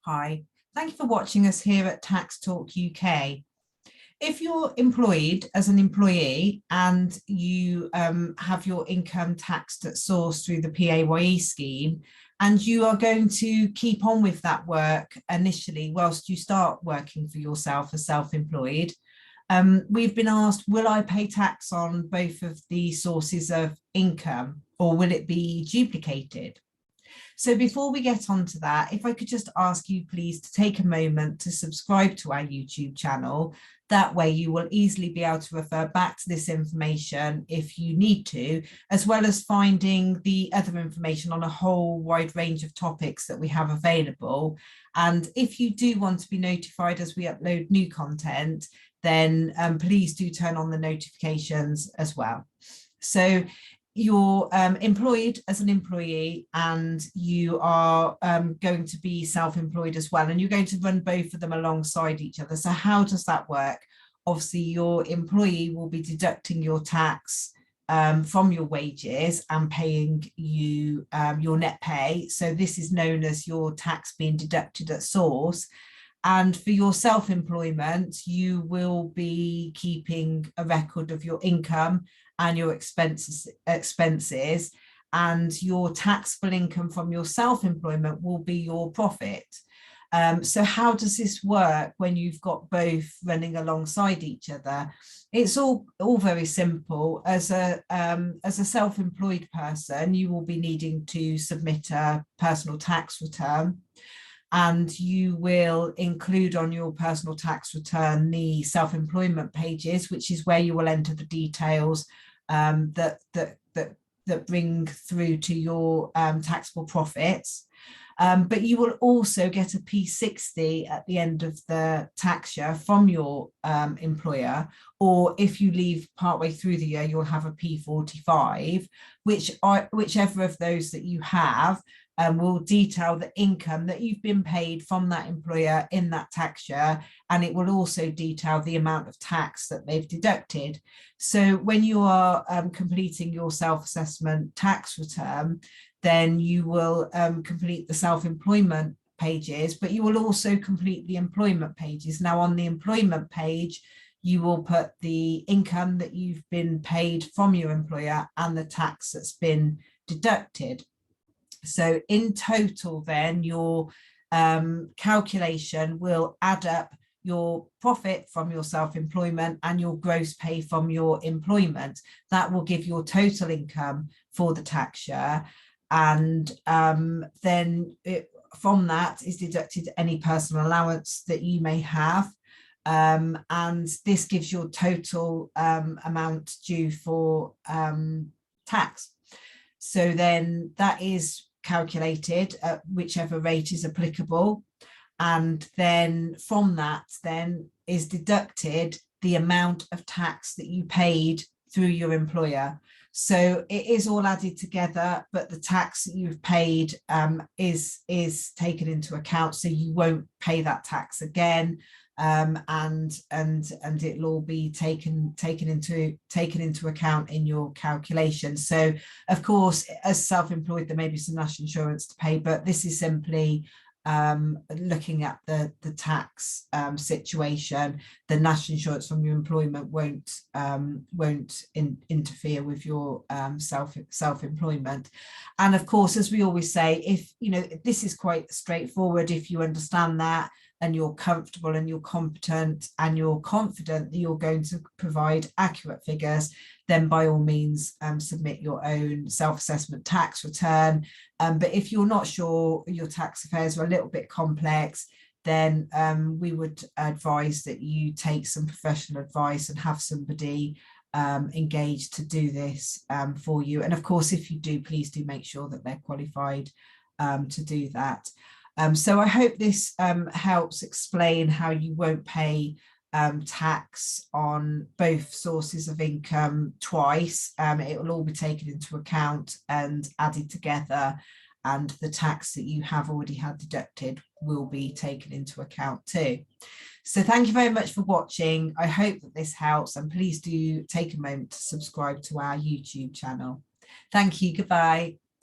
Hi, thank you for watching us here at Tax Talk UK. If you're employed as an employee and you have your income taxed at source through the PAYE scheme, and you are going to keep on with that work initially whilst you start working for yourself as self-employed, we've been asked, will I pay tax on both of the sources of income or will it be duplicated? So before we get on to that, if I could just ask you please to take a moment to subscribe to our YouTube channel. That way you will easily be able to refer back to this information if you need to, as well as finding the other information on a whole wide range of topics that we have available. And if you do want to be notified as we upload new content, then please do turn on the notifications as well. So you're employed as an employee and you are going to be self-employed as well, and you're going to run both of them alongside each other. So how does that work? Obviously your employee will be deducting your tax from your wages and paying you your net pay. So this is known as your tax being deducted at source. And for your self-employment, you will be keeping a record of your income and your expenses, and your taxable income from your self-employment will be your profit. So how does this work when you've got both running alongside each other? It's all very simple. As a self-employed person, you will be needing to submit a personal tax return, and you will include on your personal tax return the self-employment pages, which is where you will enter the details that bring through to your taxable profits. But you will also get a P60 at the end of the tax year from your employer, or if you leave partway through the year, you'll have a P45, whichever of those that you have will detail the income that you've been paid from that employer in that tax year, and it will also detail the amount of tax that they've deducted. So when you are completing your self-assessment tax return, then you will complete the self-employment pages, but you will also complete the employment pages. Now on the employment page, you will put the income that you've been paid from your employer and the tax that's been deducted. So in total, then your calculation will add up your profit from your self-employment and your gross pay from your employment. That will give your total income for the tax year. And then from that is deducted any personal allowance that you may have. And this gives your total amount due for tax. So then that is calculated at whichever rate is applicable, and then from that then is deducted the amount of tax that you paid through your employer. So it is all added together, but the tax that you've paid is taken into account, so you won't pay that tax again. And it'll all be taken into account in your calculation. So of course, as self-employed, there may be some national insurance to pay, but this is simply looking at the tax situation. The national insurance from your employment won't interfere with your self-employment. And of course, as we always say, if this is quite straightforward, if you understand that and you're comfortable and you're competent and you're confident that you're going to provide accurate figures, then by all means submit your own self-assessment tax return. But if you're not sure, your tax affairs are a little bit complex, then we would advise that you take some professional advice and have somebody engaged to do this for you. And of course, if you do, please do make sure that they're qualified to do that. So I hope this helps explain how you won't pay tax on both sources of income twice. It will all be taken into account and added together, and the tax that you have already had deducted will be taken into account too. So thank you very much for watching. I hope that this helps, and please do take a moment to subscribe to our YouTube channel. Thank you. Goodbye.